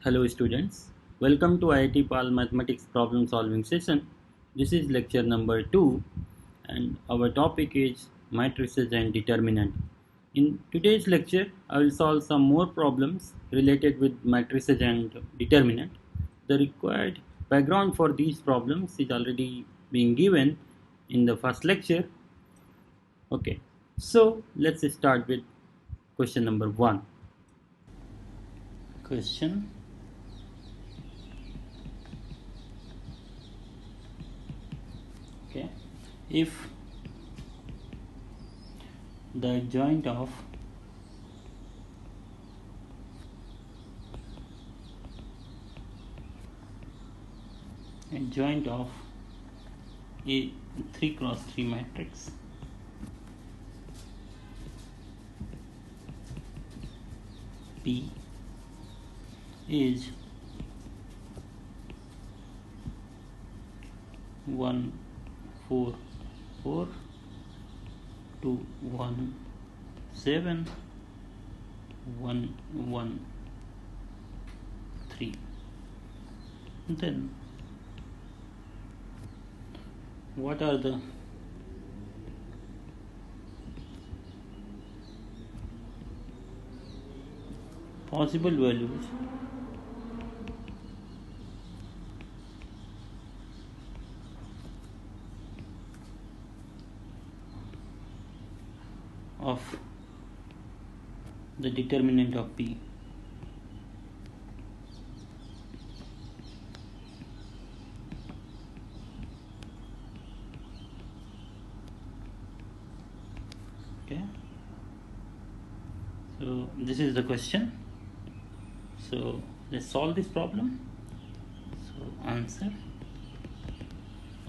Hello students, welcome to IIT PAL Mathematics Problem Solving Session. This is lecture number 2 and our topic is matrices and determinant. In today's lecture, I will solve some more problems related with matrices and determinant. The required background for these problems is already being given in the first lecture. Okay, so let's start with question number 1. Question: okay, if the adjoint of a 3 cross 3 matrix P is 1 4 4 2 1 7 1 1 3, then what are the possible values of the determinant of P? Okay, so this is the question. So let's solve this problem. So answer.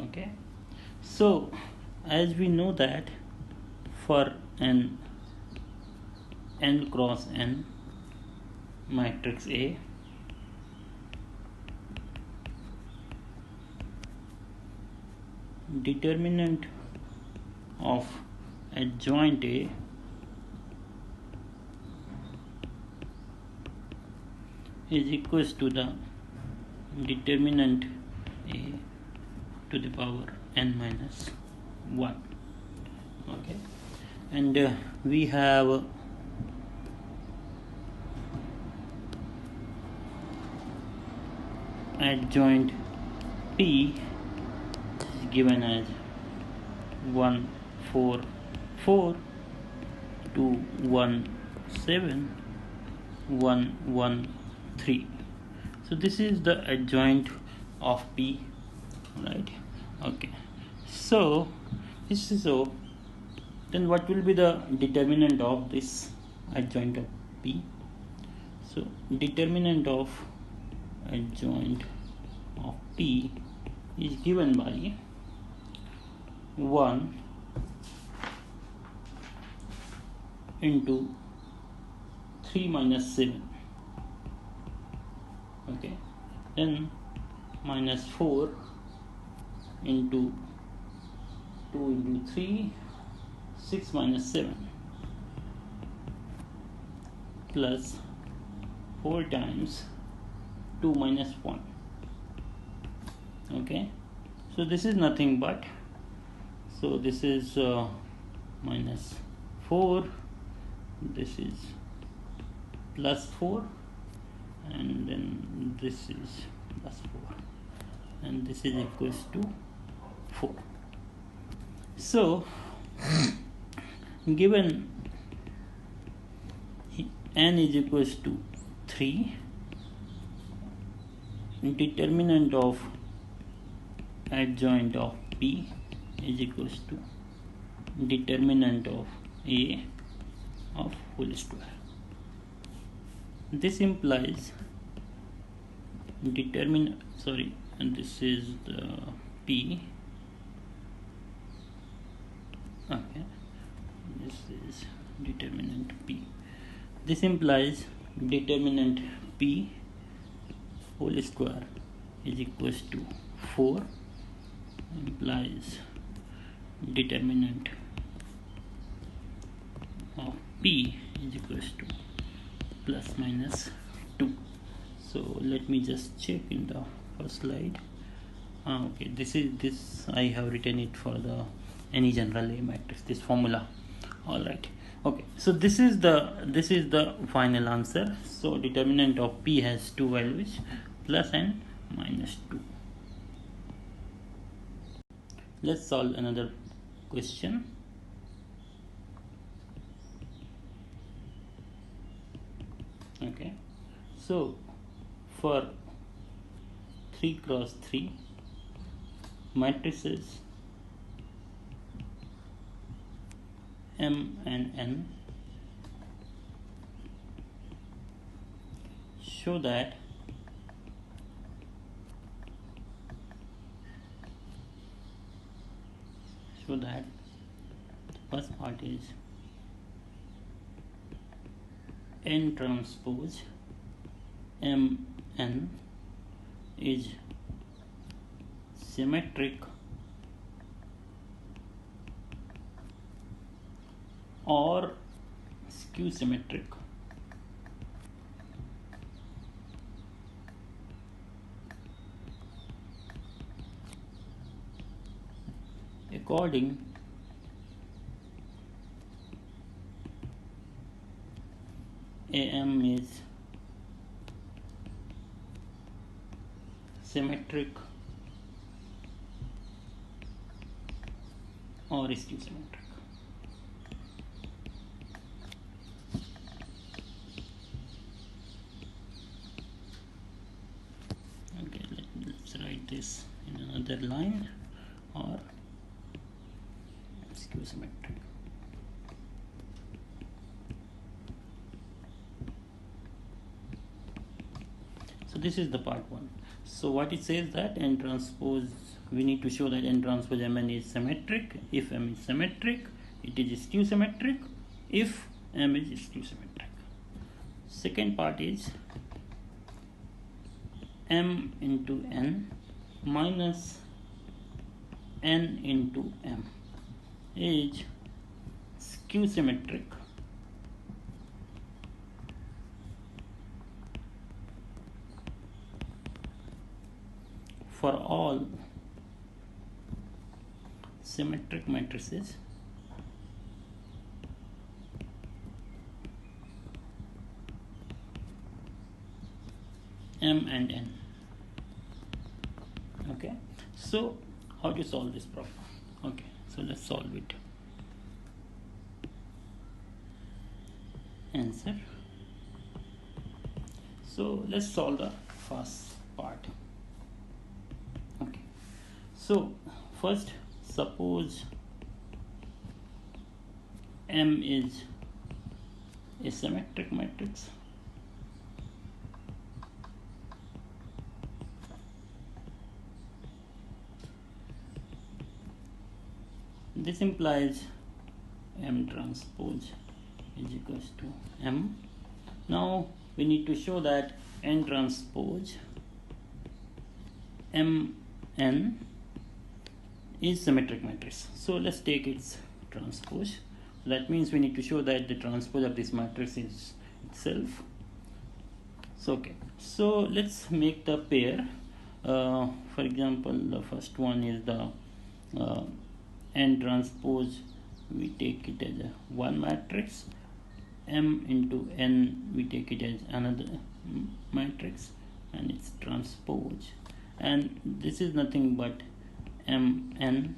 Okay, so as we know that for an n cross n matrix A, determinant of adjoint A is equals to the determinant A to the power n minus 1. Okay, and we have adjoint P is given as 1 4 4 2 1 7 1 1 3. So this is the adjoint of P, right? Okay, so this is so. Then what will be the determinant of this adjoint of P? So determinant of adjoint of P is given by 1 into 3 minus 7. Okay, then minus 4 into 2 into 3, 6 minus 7, plus 4 times 2 minus 1. Okay, so this is nothing but, so this is minus 4, this is plus 4, and then this is plus 4, and this is equals to 4. So given n is equals to 3, determinant of adjoint of P is equals to determinant of A of whole square. This implies and this is the P. Okay, this is determinant P. This implies determinant P whole square is equals to 4, implies determinant of P is equals to plus minus 2. So let me just check in the first slide. Okay, this I have written it for the any general A matrix, this formula. All right. Okay, so this is the final answer. So determinant of P has two values, plus and minus 2. Let's solve another question. Okay, so for 3 cross 3 matrices M and N, show that the first part is N transpose M N is symmetric or skew symmetric according AM is symmetric or skew symmetric. Okay, let's write this in another line, or skew symmetric. So this is the part 1. So what it says that N transpose, we need to show that N transpose Mn is symmetric. If M is symmetric, it is skew symmetric. If M is skew symmetric. Second part is M into N minus N into M is skew symmetric for all symmetric matrices M and N. Okay, so how to solve this problem? Okay, so let's solve it. Answer. So let's solve the first part. Okay, so first, suppose M is a symmetric matrix. This implies M transpose is equals to M. Now we need to show that N transpose Mn is symmetric matrix. So let's take its transpose. That means we need to show that the transpose of this matrix is itself. So okay, so let's make the pair. For example, the first one is the N transpose, we take it as a one matrix. M into N, we take it as another matrix, and it's transpose, and this is nothing but Mn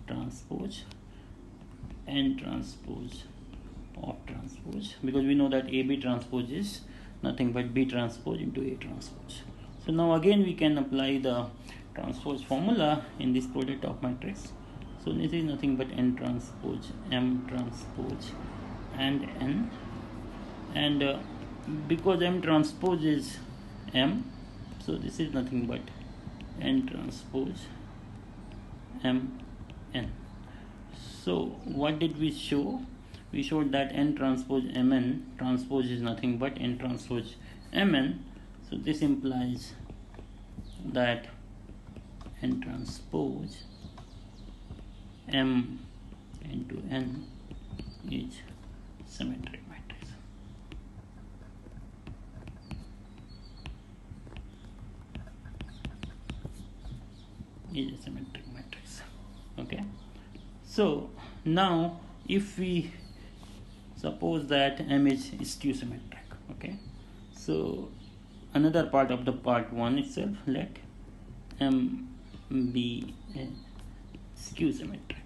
transpose N transpose of transpose, because we know that AB transpose is nothing but B transpose into A transpose. So now again we can apply the transpose formula in this product of matrix. So this is nothing but N transpose M transpose and N, and because M transpose is M, so this is nothing but N transpose M N. So what did we show? We showed that N transpose Mn transpose is nothing but N transpose Mn. So this implies that N transpose M into N is symmetric matrix. is a symmetric matrix. Okay, so now if we suppose that M is skew symmetric, okay, so another part of the part 1 itself, let M be a skew symmetric.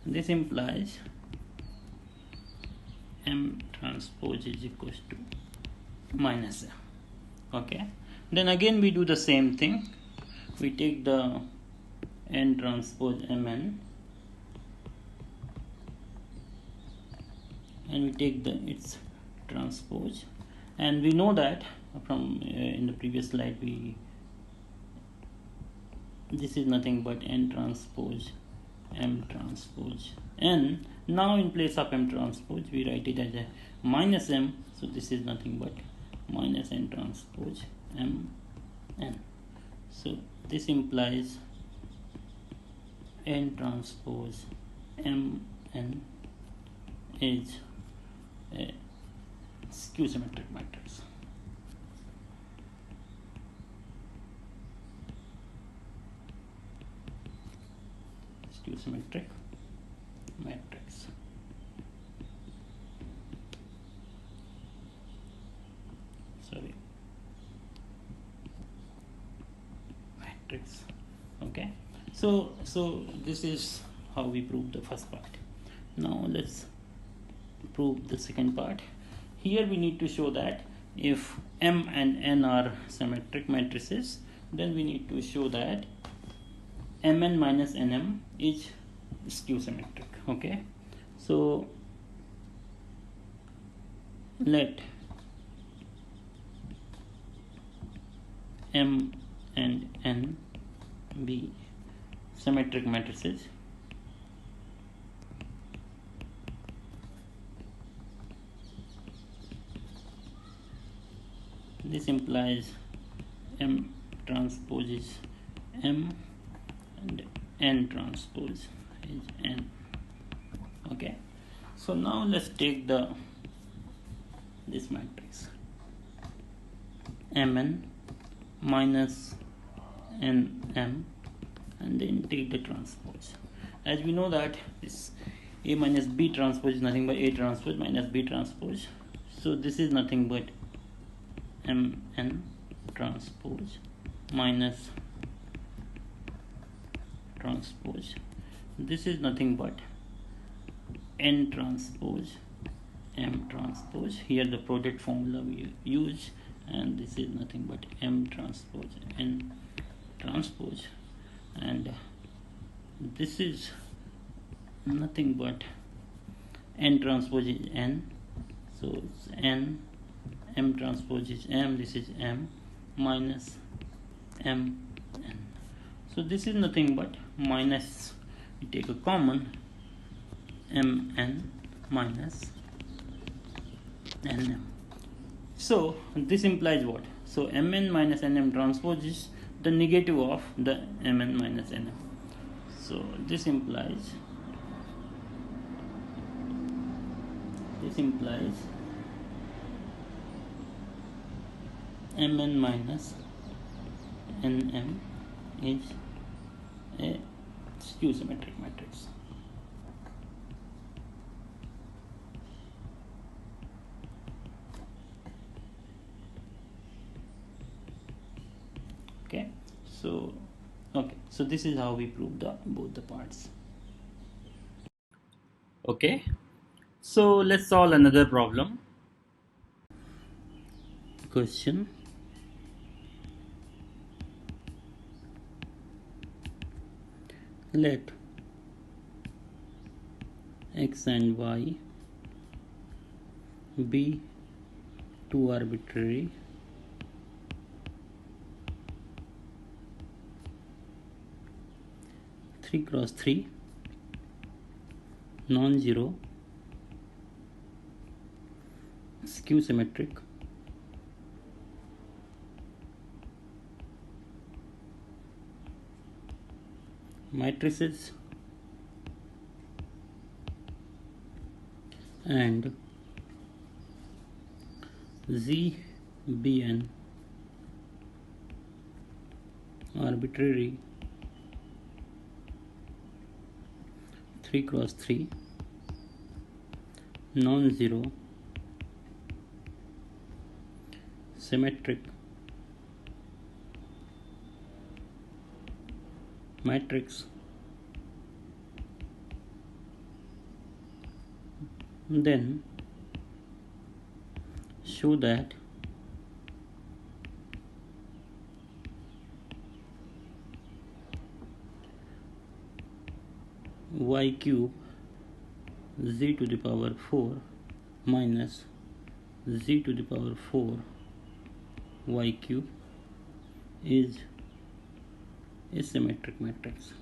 This implies M transpose is equals to minus M. Okay, then again we do the same thing. We take the N transpose Mn and we take its transpose, and we know that from in the previous slide this is nothing but N transpose M transpose N. Now in place of M transpose we write it as a minus M, so this is nothing but minus N transpose M N. So this implies N transpose M N is a skew symmetric matrix. Skew symmetric matrix. Sorry, matrix. Okay, so this is how we prove the first part. Now let's prove the second part. Here we need to show that if M and N are symmetric matrices, then we need to show that Mn minus Nm is skew symmetric. Okay, so let M and N be symmetric matrices. This implies M transpose is M and N transpose is N. Okay, so now let's take this matrix Mn minus Nm and then take the transpose. As we know that this A minus B transpose is nothing but A transpose minus B transpose, so this is nothing but Mn transpose minus transpose. This is nothing but N transpose M transpose. Here the product formula we use, and this is nothing but M transpose N transpose, and this is nothing but N transpose is N, so it's N. M transpose is M, this is M minus M N. So this is nothing but minus, we take a common, M N minus N M. So this implies what? So Mn minus Nm transpose is the negative of the Mn minus Nm. So this implies Mn minus Nm is a skew symmetric matrix. Okay, so this is how we prove both the parts. Okay, so let's solve another problem. Question: let x and y be two arbitrary three cross three non-zero skew symmetric matrices and Z be an arbitrary 3x3 non-zero symmetric matrix, then show that y cube z to the power 4 minus z to the power 4 y cube is a symmetric matrix.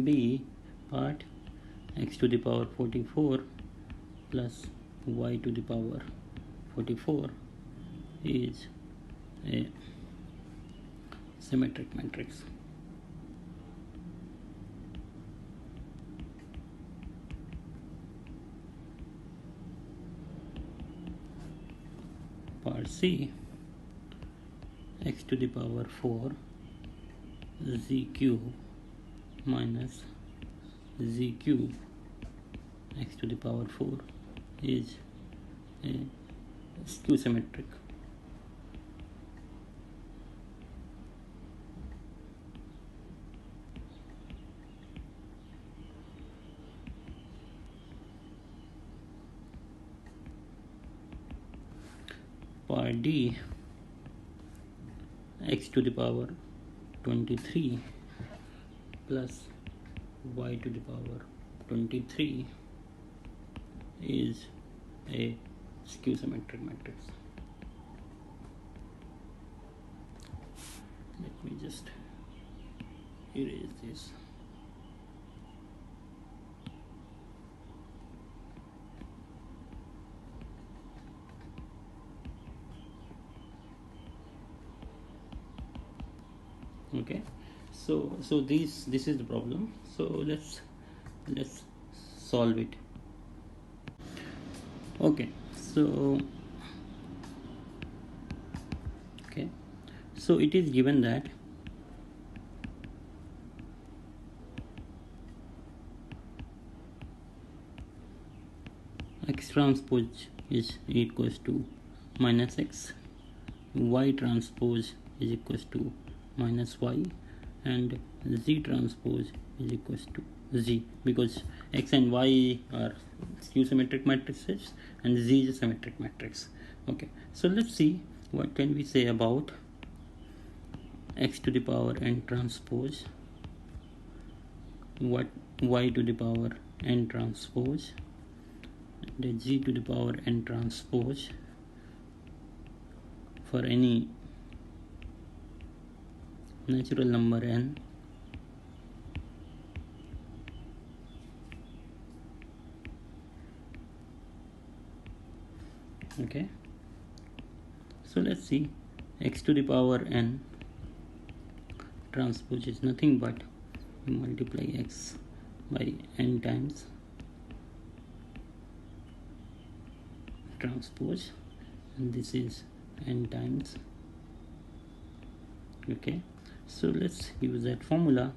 B part x to the power 44 plus y to the power 44 is a symmetric matrix. Part C, x to the power 4 z cube minus z cube x to the power 4 is a skew symmetric. Part D, x to the power 23 plus y to the power 23 is a skew symmetric matrix. Let me just erase this. Okay, so this is the problem. So let's solve it. Okay, so it is given that x transpose is equals to minus x, y transpose is equals to minus y, and z transpose is equals to z, because x and y are skew symmetric matrices and z is a symmetric matrix. Okay, so let's see what can we say about x to the power n transpose, what y to the power n transpose, and z to the power n transpose for any natural number n. Okay, so let's see, x to the power n transpose is nothing but you multiply x by n times transpose, and this is n times. Okay, so let's use that formula,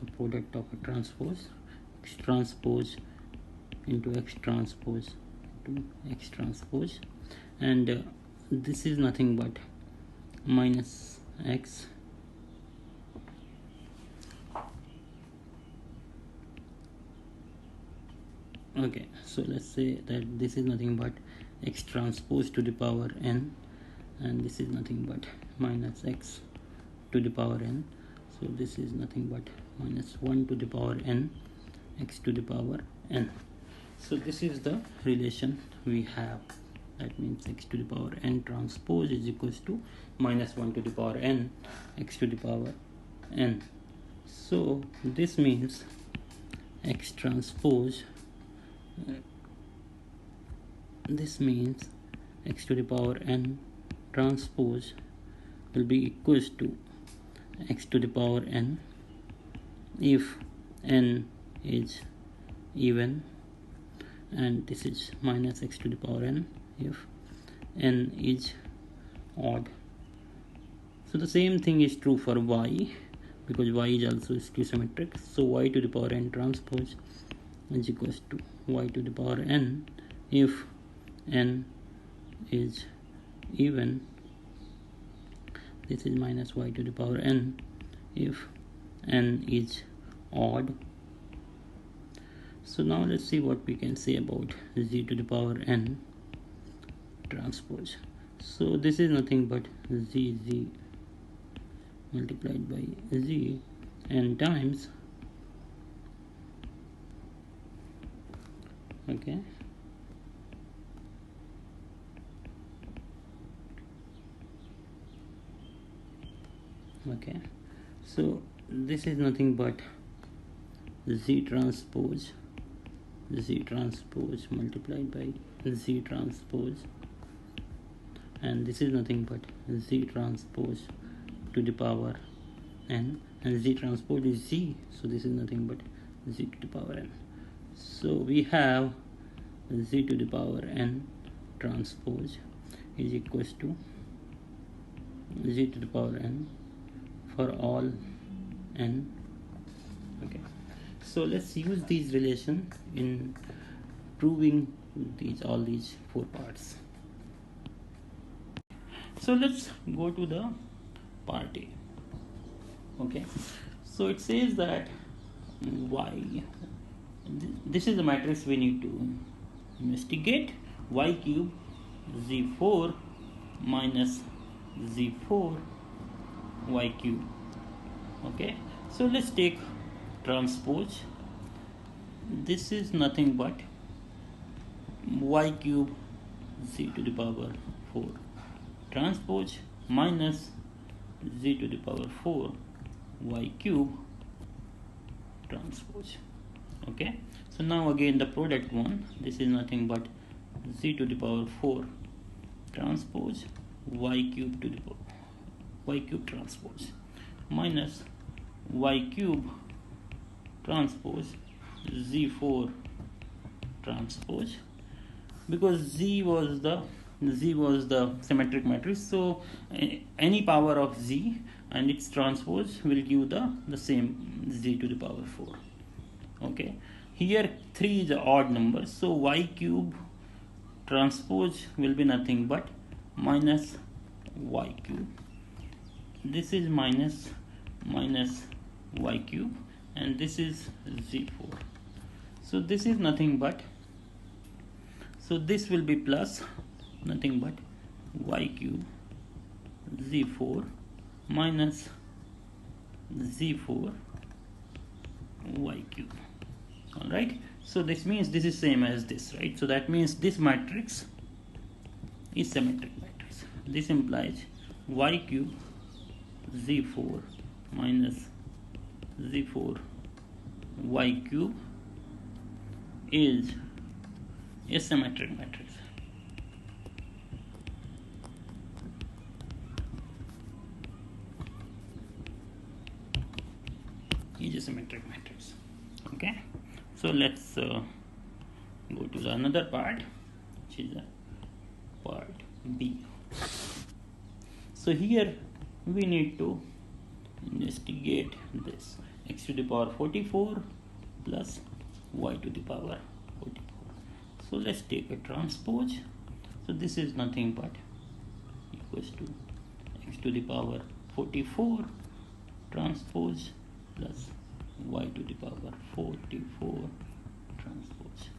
the product of a transpose, x transpose into x transpose into x transpose, and this is nothing but minus x okay, so let's say that this is nothing but x transpose to the power n, and this is nothing but minus x to the power n, so this is nothing but minus 1 to the power n x to the power n. So this is the relation we have. That means x to the power n transpose is equals to minus 1 to the power n x to the power n. So this means x transpose, this means x to the power n transpose will be equals to x to the power n if n is even, and this is minus x to the power n if n is odd. So the same thing is true for y, because y is also skew symmetric. So y to the power n transpose is equals to y to the power n if n is even. This is minus y to the power n if n is odd. So now let's see what we can say about z to the power n transpose. So this is nothing but z multiplied by z n times, okay, so this is nothing but z transpose multiplied by z transpose, and this is nothing but z transpose to the power n, and z transpose is z, so this is nothing but z to the power n. So we have z to the power n transpose is equals to z to the power n for all n. Okay, so let's use these relations in proving all these four parts. So let's go to the part A. Okay, so it says that y, this is the matrix we need to investigate. Y cube z4 minus z4 y cube. Okay, so let's take transpose. This is nothing but y cube z to the power 4 transpose minus z to the power 4 y cube transpose. Okay, so now again the product one, this is nothing but z to the power 4 transpose y cube to the power y cube transpose minus y cube transpose z4 transpose, because z was the symmetric matrix, so any power of z and its transpose will give the same z to the power 4. Okay, here 3 is an odd number, so y cube transpose will be nothing but minus y cube. This is minus y cube, and this is z4. So this is nothing but, so this will be plus nothing but y cube z4 minus z4 y cube. All right, so this means this is same as this, right? So that means this matrix is symmetric matrix. This implies y cube z4 minus z4 y cube is a symmetric matrix. Is a symmetric matrix. Okay, so let's go to the another part, which is part B. So here we need to investigate this x to the power 44 plus y to the power 44. So let's take a transpose. So this is nothing but equals to x to the power 44 transpose plus y to the power 44 transpose.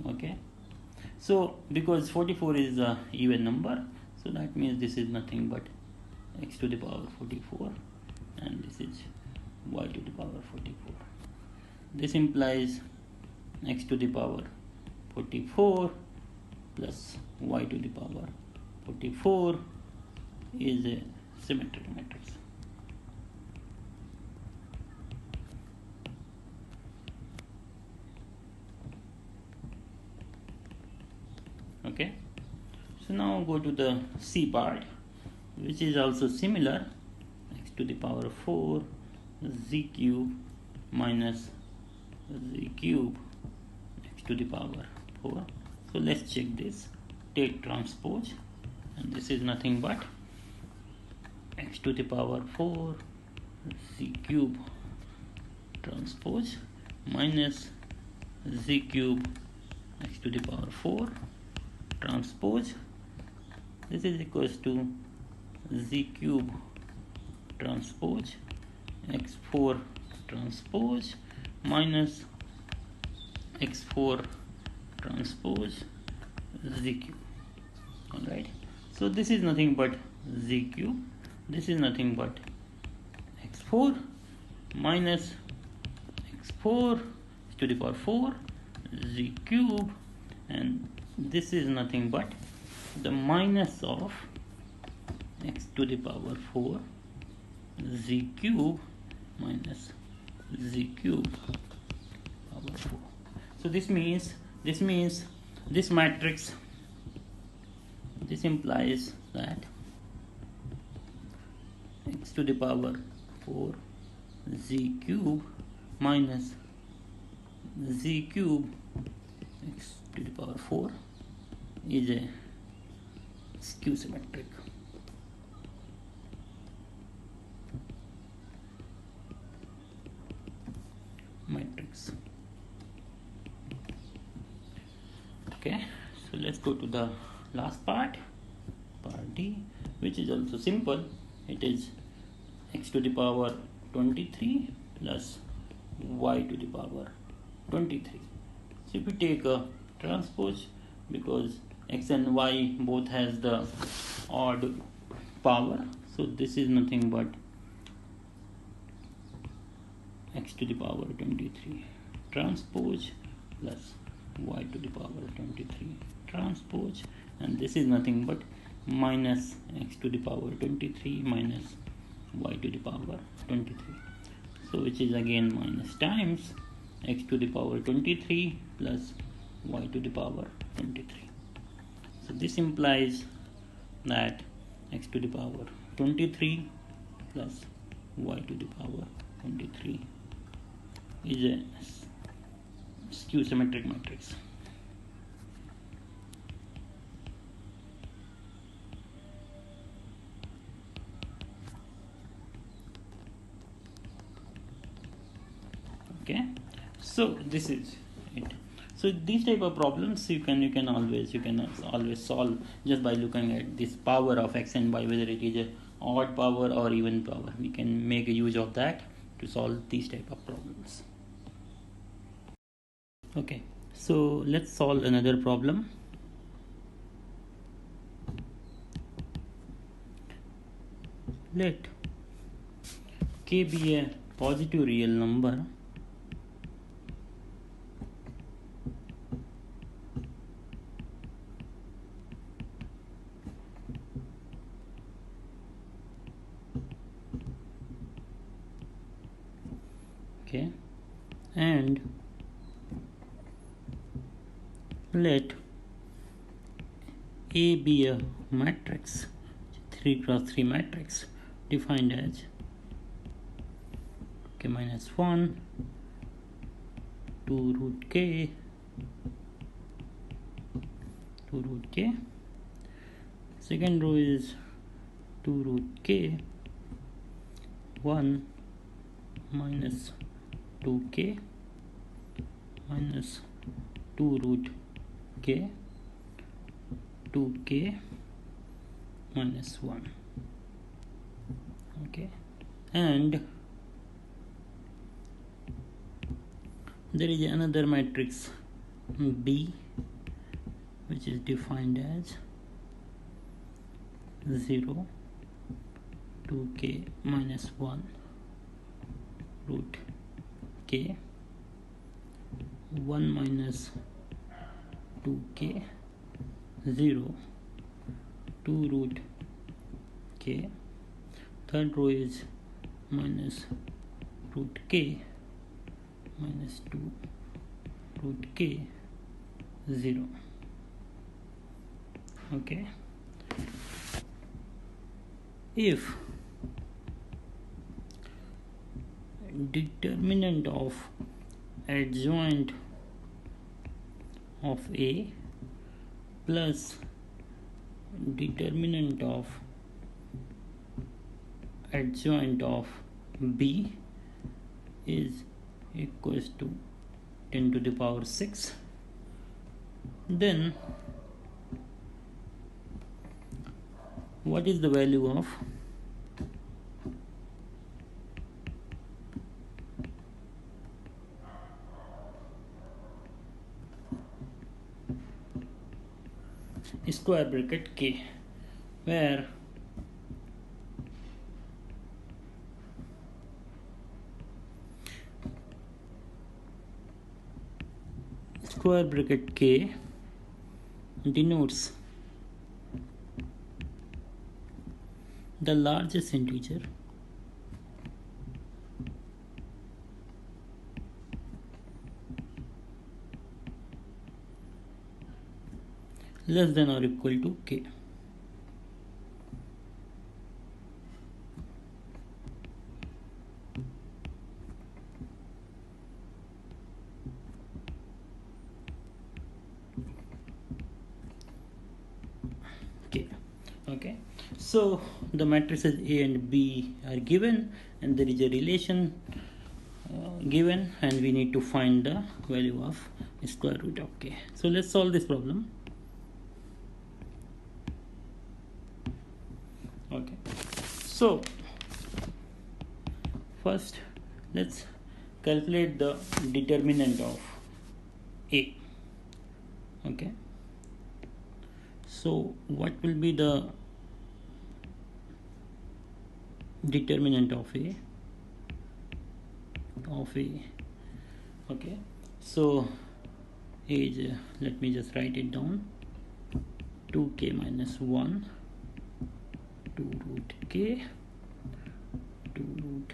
Okay, so because 44 is an even number, so that means this is nothing but x to the power 44, and this is y to the power 44. This implies x to the power 44 plus y to the power 44 is a symmetric matrix. Okay, so now go to the C part, which is also similar, x to the power 4 z cube minus z cube x to the power 4. So let's check this. Take transpose, and this is nothing but x to the power 4 z cube transpose minus z cube x to the power 4 transpose. This is equals to z cube transpose x4 transpose minus x4 transpose z cube. Alright, so this is nothing but z cube, this is nothing but x4 minus x4 to the power 4 z cube, and this is nothing but the minus of x to the power 4 z cube minus z cube power 4. So this means this matrix, this implies that x to the power 4 z cube minus z cube x to the power 4 is a skew symmetric. Matrix. Okay, so let's go to the last part D, which is also simple. It is x to the power 23 plus y to the power 23. So if you take a transpose, because x and y both has the odd power, so this is nothing but x to the power 23 transpose plus y to the power 23 transpose, and this is nothing but minus x to the power 23 minus y to the power 23. So which is again minus times x to the power 23 plus y to the power 23. So this implies that x to the power 23 plus y to the power 23 is a skew symmetric matrix. Okay, so this is it. So these type of problems you can always solve just by looking at this power of x and y, whether it is a odd power or even power. We can make a use of that to solve these type of problems. Okay, so let's solve another problem. Let k be a positive real number okay, and let A be a matrix, 3 cross 3 matrix defined as k minus 1 2 root k 2 root k. Second row is 2 root k 1 minus 2k minus 2 root k 2k minus 1. Okay, and there is another matrix B which is defined as 0 2k minus 1 root k 1 minus 2k 0 2 root k. Third row is minus root k minus 2 root k 0. Okay, if determinant of adjoint of A plus determinant of adjoint of B is equals to 10 to the power 6. Then what is the value of square bracket k, where square bracket k denotes the largest integer less than or equal to k. Okay, so the matrices A and B are given, and there is a relation given, and we need to find the value of square root of k. So let's solve this problem. Okay, so first let's calculate the determinant of A. Okay, so what will be the determinant of A? Okay, so A is let me just write it down, 2k minus 1, 2 root k, 2 root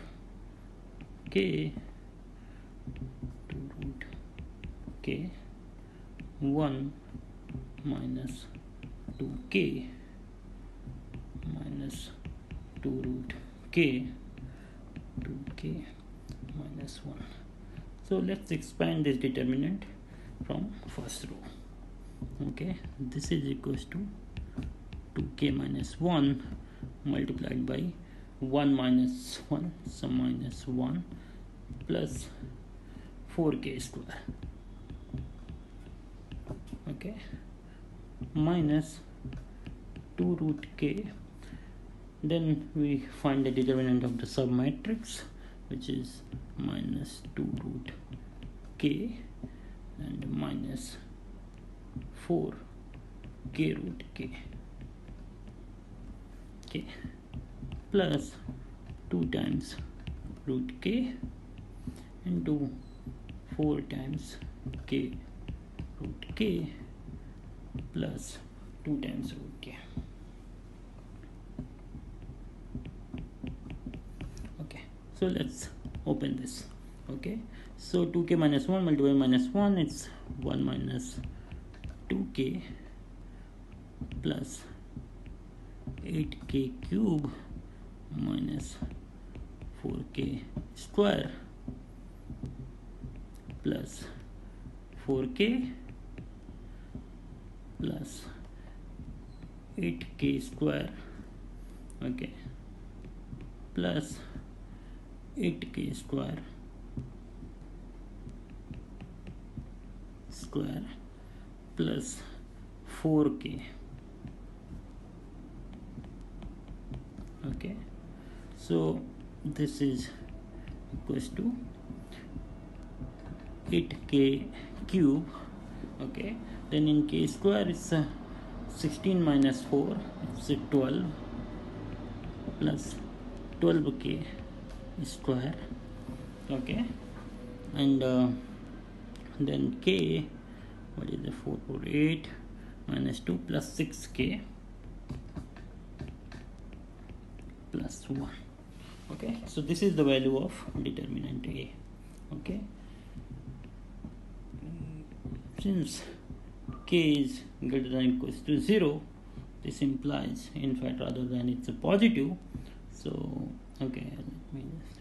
k, 2 root k, 1 minus 2k minus 2 root k, 2k minus 1. So let's expand this determinant from first row. Okay, this is equals to 2k minus 1 multiplied by 1 minus 1, so minus 1 plus 4k square. Okay, minus 2 root k. Then we find the determinant of the submatrix, which is minus 2 root k and minus 4 k root k. Okay, plus 2 times root k into 4 times k root k plus 2 times root k. Okay, so let's open this. Okay, so 2k minus 1 multiplied by minus 1, it's 1 minus 2k plus 8k cube minus 4k square plus 4k plus 8k square. Okay, plus 8k square plus 4k. Okay, so this is equals to 8k cube. Okay, then in k square it's 16 minus 4, it's 12 plus 12k square. Okay, and then k, what is the 4 4 8 minus 2 plus 6k plus 1. Okay, so this is the value of determinant A. Okay, since k is greater than or equals to 0, this implies, in fact, rather than it's a positive. So okay, let me just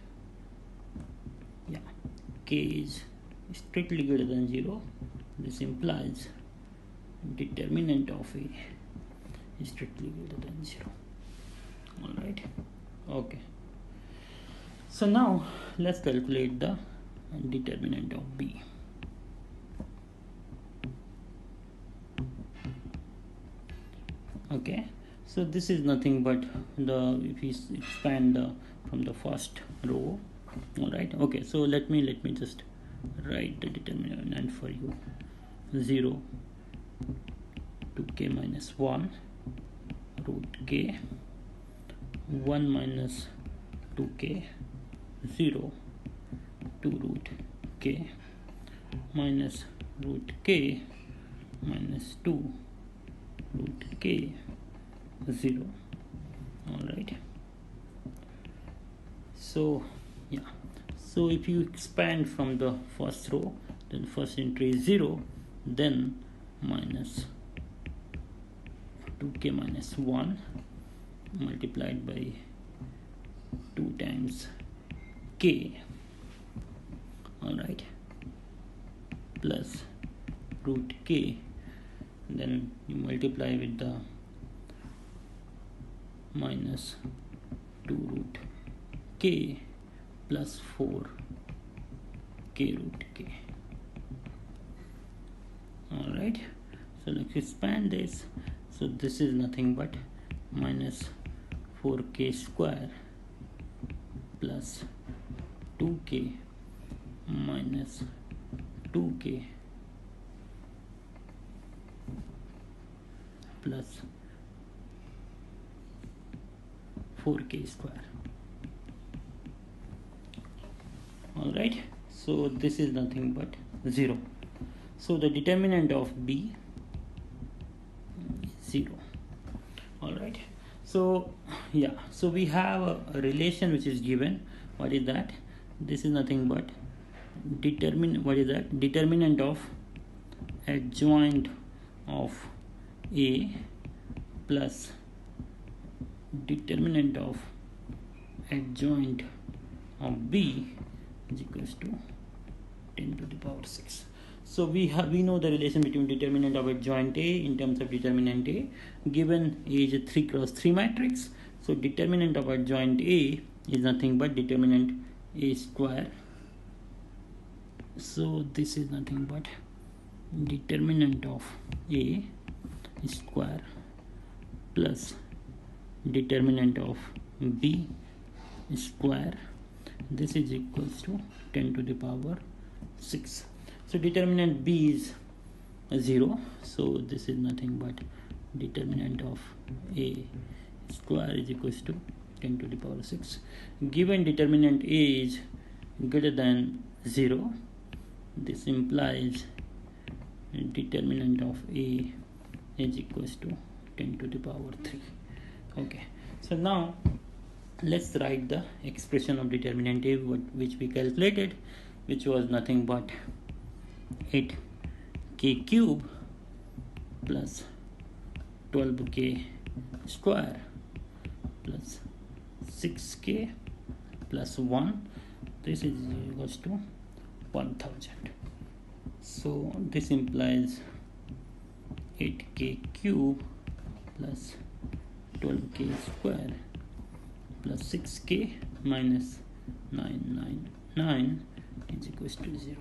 k is strictly greater than 0, this implies determinant of A is strictly greater than 0. Alright, okay. So now let's calculate the determinant of B. Okay, so this is nothing but if we expand from the first row. All right, okay, so let me just write the determinant for you. 0 to k minus 1 root k, 1 minus 2k, 0 to root k minus root k minus 2 root k, 0. All right, so yeah, so if you expand from the first row, then first entry is 0, then minus 2k minus 1 multiplied by 2 times k, all right, plus root k, then you multiply with the minus 2 root k plus 4 k root k. All right, so let's expand this. So this is nothing but minus 4k square plus 2k minus 2k plus 4k square. All right, so this is nothing but 0. So the determinant of B is 0. All right, so yeah, so we have a relation which is given. What is that? This is nothing but determinant of adjoint of A plus determinant of adjoint of B is equals to 10 to the power 6. So we know the relation between determinant of adjoint A in terms of determinant A. Given A is a 3 cross 3 matrix, so determinant of adjoint A is nothing but determinant A square. So this is nothing but determinant of A square plus determinant of B square. This is equals to 10 to the power 6. So determinant B is 0. So this is nothing but determinant of A square is equals to 10 to the power 6. Given determinant A is greater than 0, this implies determinant of A is equals to 10 to the power 3. Okay, so now let's write the expression of determinant A which we calculated, which was nothing but 8k cube plus 12k square plus 6k plus 1. This is equals to 1000. So this implies 8k cube plus 12k square plus 6k minus 999 is equals to 0.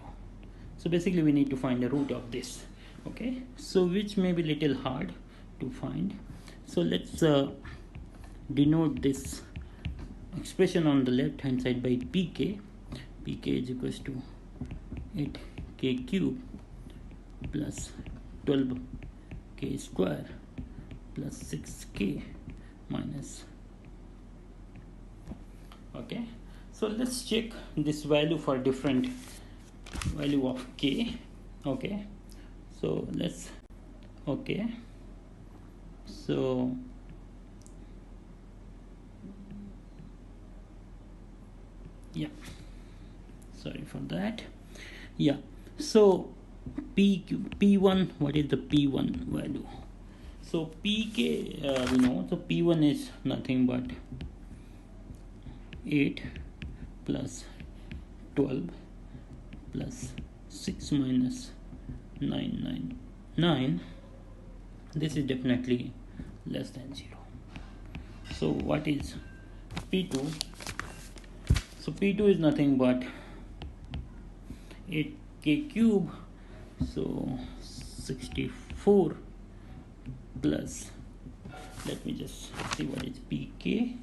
So basically we need to find the root of this. Okay, so which may be little hard to find. So let's denote this expression on the left hand side by pk. Pk is equals to 8k cube plus 12k square plus 6k minus. Okay, so let's check this value for different value of k. Okay, so let's so yeah, sorry for that. Yeah, so p1, what is the p1 value? So pk we know, so p1 is nothing but 8 plus 12 plus 6 minus 999. This is definitely less than 0. So what is P2? So P2 is nothing but 8k cube, so 64 plus, let me just see what is pk.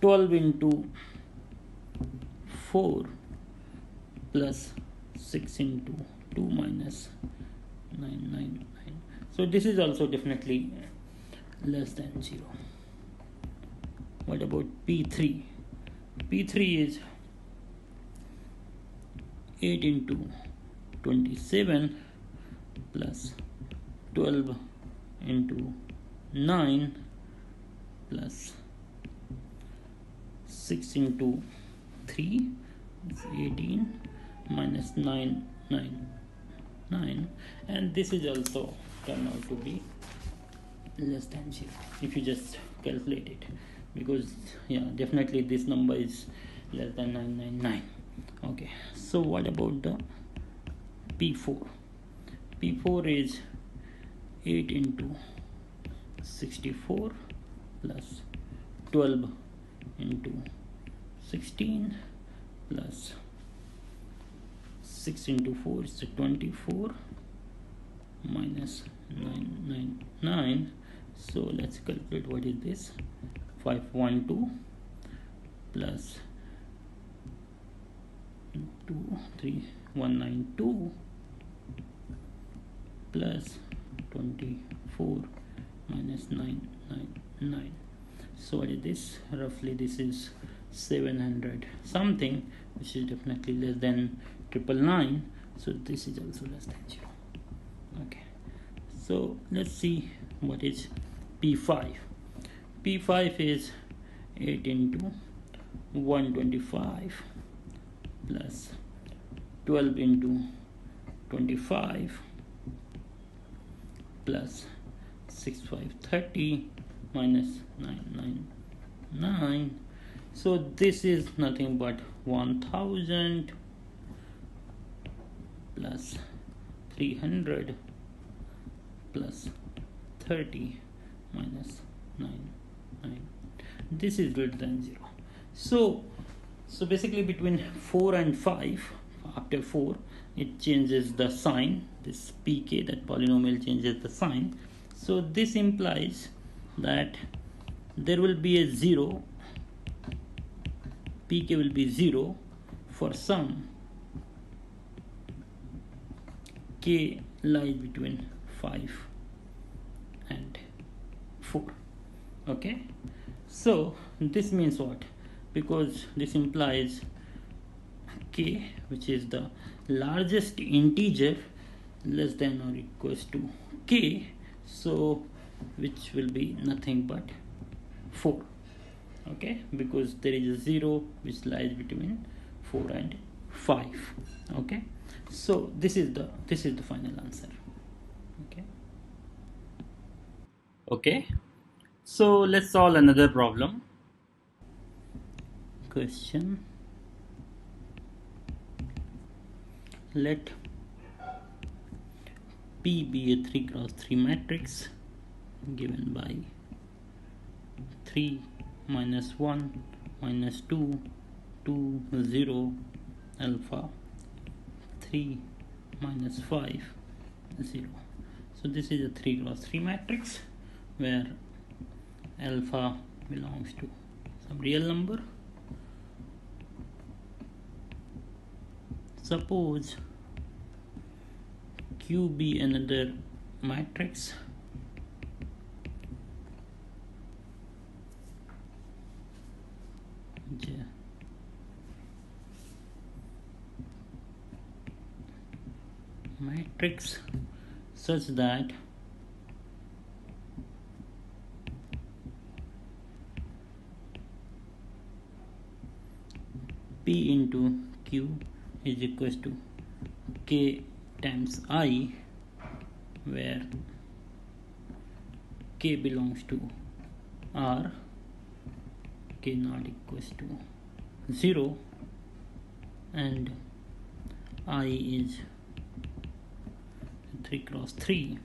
12 into 4 plus 6 into 2 minus 999. So this is also definitely less than 0. What about P3? P3 is 8 into 27 plus 12 into 9 plus 6 into 3 is 18 minus 999, and this is also turn out to be less than 0 if you just calculate it, because yeah, definitely this number is less than 999. Okay, so what about the P4? P4 is 8 into 64 plus 12 into 16 plus 6 into 4 is 24 minus 999. So let's calculate what is this. 512 plus 23192 plus 24 minus 999. So what is this? Roughly this is 700 something, which is definitely less than 999. So this is also less than 0. Okay, so let's see what is P5. P5 is 8 into 125 plus 12 into 25 plus 6530 minus 999. So this is nothing but 1000 plus 300 plus 30 minus 99. This is greater than 0. So basically between 4 and 5, after 4 it changes the sign. This pk, that polynomial, changes the sign. So this implies that there will be a 0, pk will be 0 for some k lies between 5 and 4. Okay, so this means what? Because this implies k, which is the largest integer, less than or equals to k, so which will be nothing but 4. Okay, because there is a 0 which lies between 4 and 5. Okay, so this is the final answer. Okay, so let's solve another problem. Question: let P be a 3 cross 3 matrix given by 3 minus 1 minus 2 2 0 alpha 3 minus 5 0. So this is a 3 cross 3 matrix where alpha belongs to some real number. Suppose Q be another matrix such that P into Q is equals to K times I, where K belongs to R, K not equals to 0, and I is 3 cross 3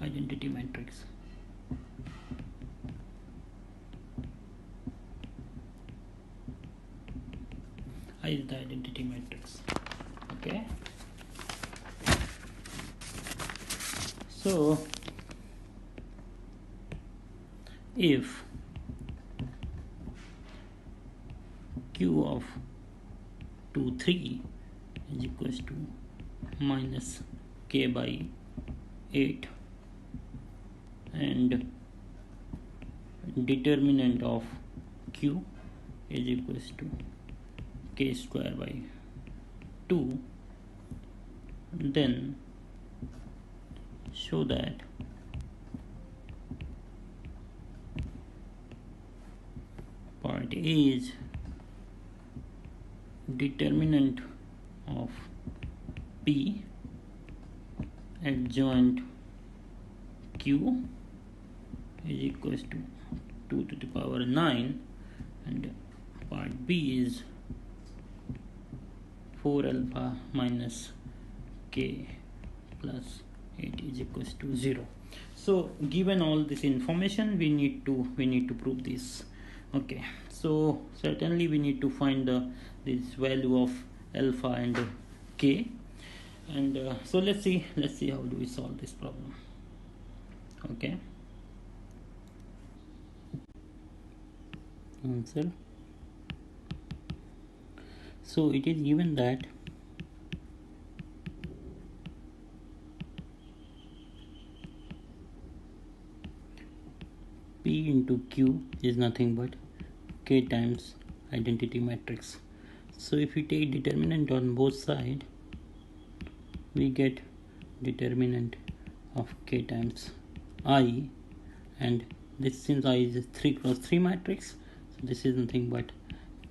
identity matrix. I is the identity matrix. Okay, so if Q of 2 3 is equals to minus K by 8 and determinant of Q is equals to K square by 2, then show that part A is determinant of P adjoint Q is equals to 2 to the power 9, and part B is 4 alpha minus K plus 8 is equals to 0. So given all this information, we need to prove this. Okay, so certainly we need to find this value of alpha and K, and so let's see how do we solve this problem. Okay, answer. So it is given that P into Q is nothing but K times identity matrix. So if we take determinant on both sides, we get determinant of K times I, and this, since I is a 3 cross 3 matrix, so this is nothing but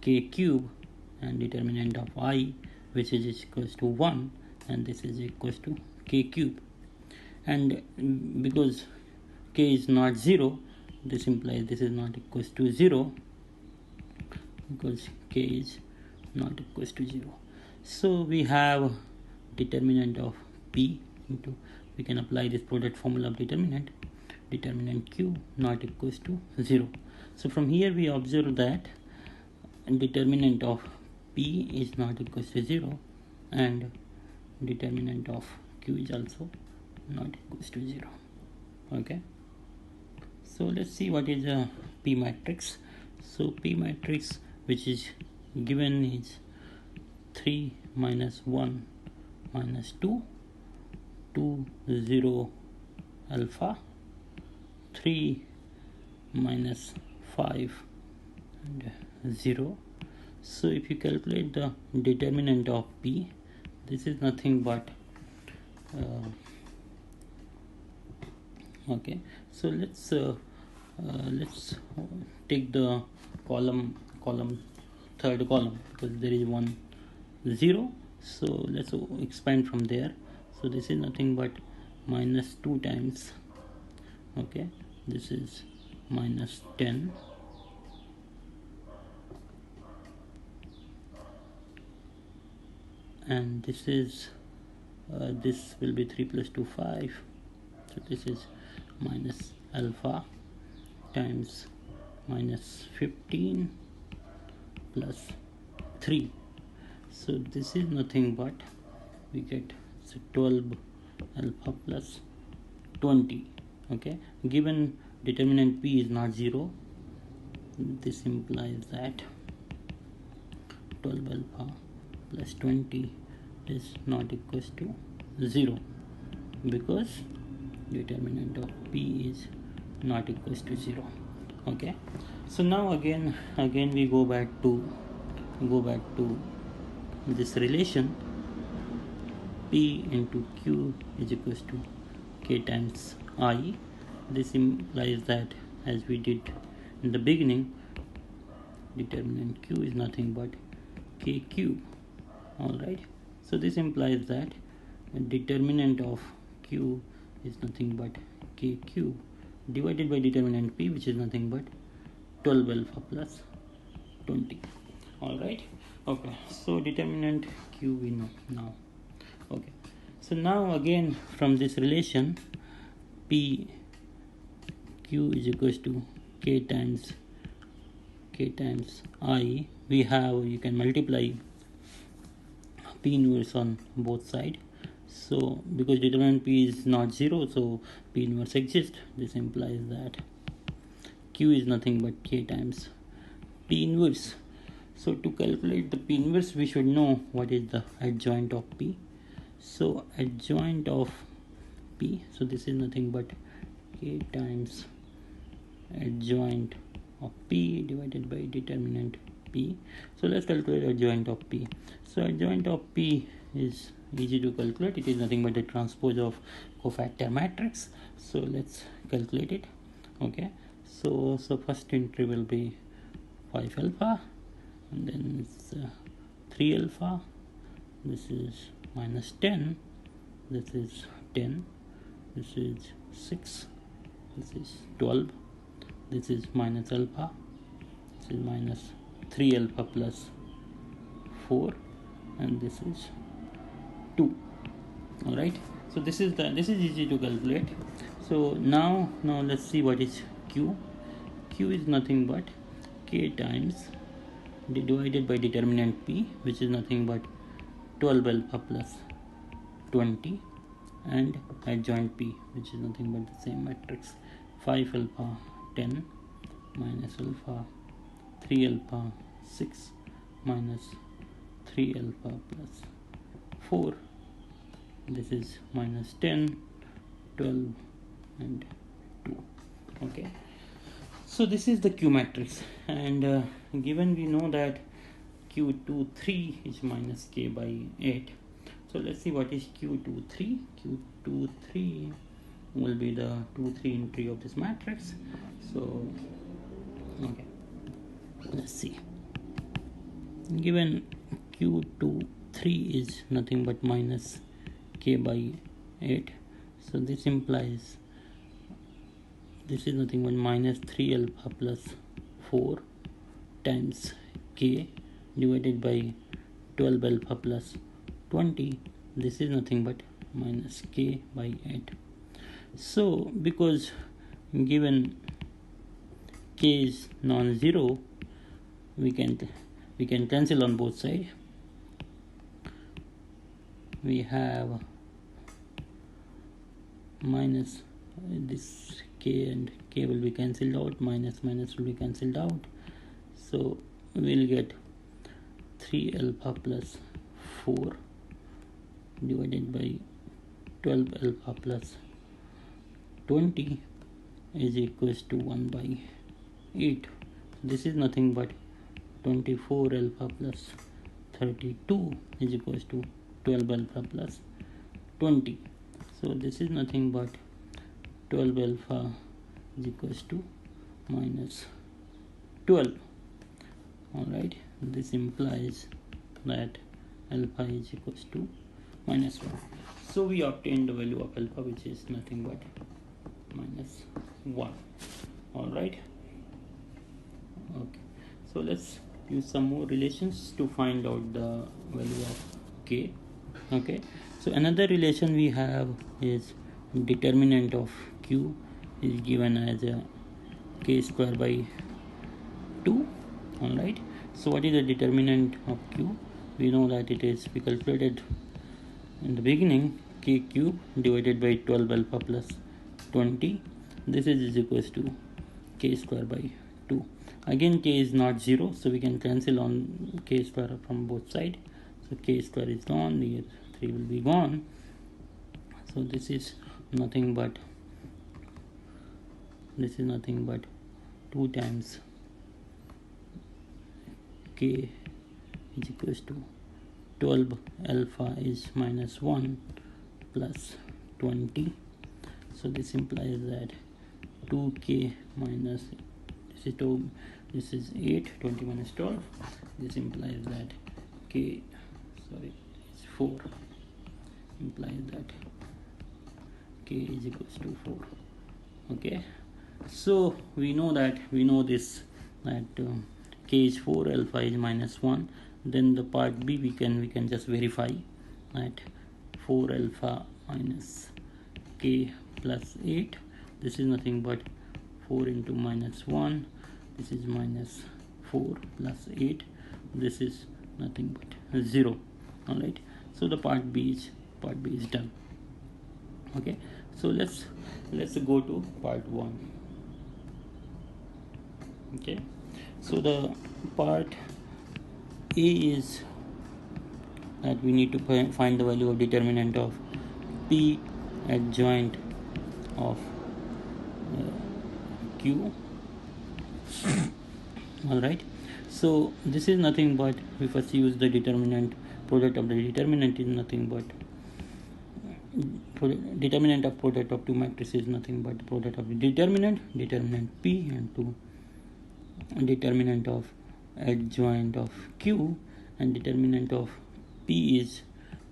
K cube, and determinant of I, which is equals to 1, and this is equals to K cube. And because K is not 0, this implies this is not equals to 0, because K is not equals to 0. So we have determinant of P into, we can apply this product formula of determinant Q not equals to 0. So from here we observe that determinant of P is not equals to 0, and determinant of Q is also not equals to 0. Okay, so let's see what is a P matrix. So P matrix which is given is 3 minus 1 minus 2, 2 0 alpha, 3 minus 5 and 0. So if you calculate the determinant of P, this is nothing but okay, so let's take the third column, because there is 1 0, so let's expand from there. So this is nothing but minus 2 times, okay, this is minus 10, and this is this will be 3 plus 2 5, so this is minus alpha times minus 15 plus 3, so this is nothing but we get 12 alpha plus 20. Okay, given determinant P is not 0, this implies that 12 alpha plus 20 is not equals to 0, because determinant of P is not equals to 0. Okay, so now again we go back to this relation P into Q is equals to K times I. This implies that, as we did in the beginning, determinant Q is nothing but K cube. Alright, so this implies that determinant of Q is nothing but K cube divided by determinant P, which is nothing but 12 alpha plus 20. Alright, Okay, so determinant Q we know now. Okay, so now again from this relation P Q is equals to K times I, we have, you can multiply P inverse on both sides. So because determinant P is not 0, so P inverse exists. This implies that Q is nothing but K times P inverse. So to calculate the P inverse, we should know what is the adjoint of P. So adjoint of P, so this is nothing but K times adjoint of P divided by determinant P. So let's calculate adjoint of P. So adjoint of P is easy to calculate. It is nothing but the transpose of cofactor matrix. So let's calculate it. Okay, so first entry will be 5 alpha, and then it's 3 alpha. This is minus 10, this is 10, this is 6, this is 12, this is minus alpha, this is minus 3 alpha plus 4, and this is 2. All right, so this is easy to calculate. So now let's see what is Q. Q is nothing but K times divided by determinant P, which is nothing but 12 alpha plus 20, and adjoint P, which is nothing but the same matrix, 5 alpha 10 minus alpha 3 alpha 6 minus 3 alpha plus 4. This is minus 10, 12, and 2. Okay, so this is the Q matrix, and given we know that Q23 is minus K by 8. So let's see what is Q23. Q23 will be the 2, 3 entry of this matrix. So okay, let's see. Given Q23 is nothing but minus K by 8, so this implies this is nothing but minus 3 alpha plus 4 times K divided by 12 alpha plus 20. This is nothing but minus K by 8. So because given K is non-zero, we can cancel on both sides. We have minus this K, and K will be cancelled out, minus will be cancelled out, so we'll get 3 alpha plus 4 divided by 12 alpha plus 20 is equals to 1 by 8. This is nothing but 24 alpha plus 32 is equals to 12 alpha plus 20. So this is nothing but 12 alpha is equals to minus 12. Alright, this implies that alpha is equals to minus 1. So we obtained the value of alpha, which is nothing but minus 1. Alright, okay, so let's use some more relations to find out the value of K. Okay, so another relation we have is determinant of Q is given as a K square by 2. Alright, so what is the determinant of Q? We know that it is, we calculated in the beginning, K cube divided by 12 alpha plus 20. This is equals to K square by 2. Again, K is not 0, so we can cancel on K square from both sides. So K square is gone, here 3 will be gone. So this is nothing but 2 times K is equals to 12 alpha is minus 1 plus 20. So this implies that 2K minus this is 8, 20 minus 12. This implies that K is 4, implies that K is equals to 4. Okay, so we know this, that K is 4, alpha is minus 1, then the part B we can just verify that 4 alpha minus k plus 8, this is nothing but 4 into minus 1, this is minus 4 plus 8, this is nothing but 0. Alright, so the part B is done. Okay, so let's go to part 1. Okay, so the part A is that we need to find the value of determinant of P adjoint of Q. Alright, so this is nothing but, we first use the determinant. Product of the determinant is nothing but determinant of product of two matrices is nothing but product of the determinant P, and to determinant of adjoint of Q, and determinant of P is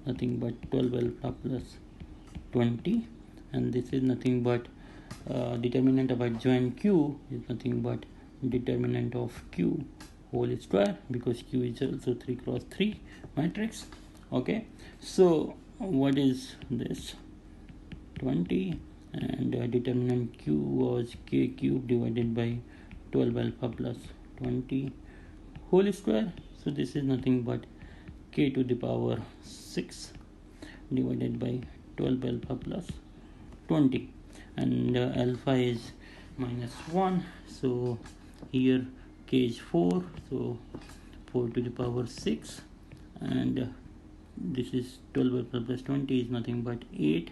nothing but 12 alpha plus 20, and this is nothing but determinant of adjoint Q is nothing but determinant of Q whole square, because Q is also 3 cross 3 matrix. Okay, so what is this? 20, and determinant Q was k cube divided by 12 alpha plus 20 whole square, so this is nothing but k to the power 6 divided by 12 alpha plus 20, and alpha is minus 1, so here k is 4, so 4 to the power 6, and this is 12 alpha plus 20 is nothing but 8,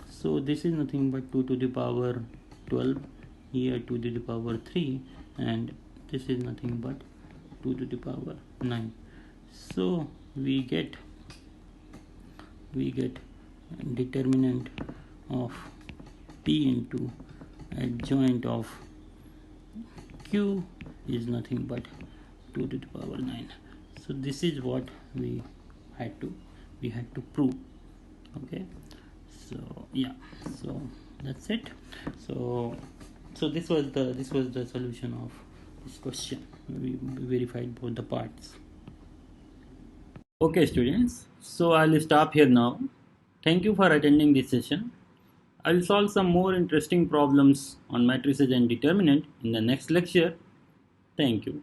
so this is nothing but 2 to the power 12, here 2 to the power 3, and this is nothing but 2 to the power 9. So we get determinant of P into adjoint of Q is nothing but 2 to the power 9. So this is what we had to prove. Okay, so yeah, so that's it. So this was the solution of this question. We verified both the parts. Okay students, so I'll stop here now. Thank you for attending this session. I'll solve some more interesting problems on matrices and determinant in the next lecture. Thank you.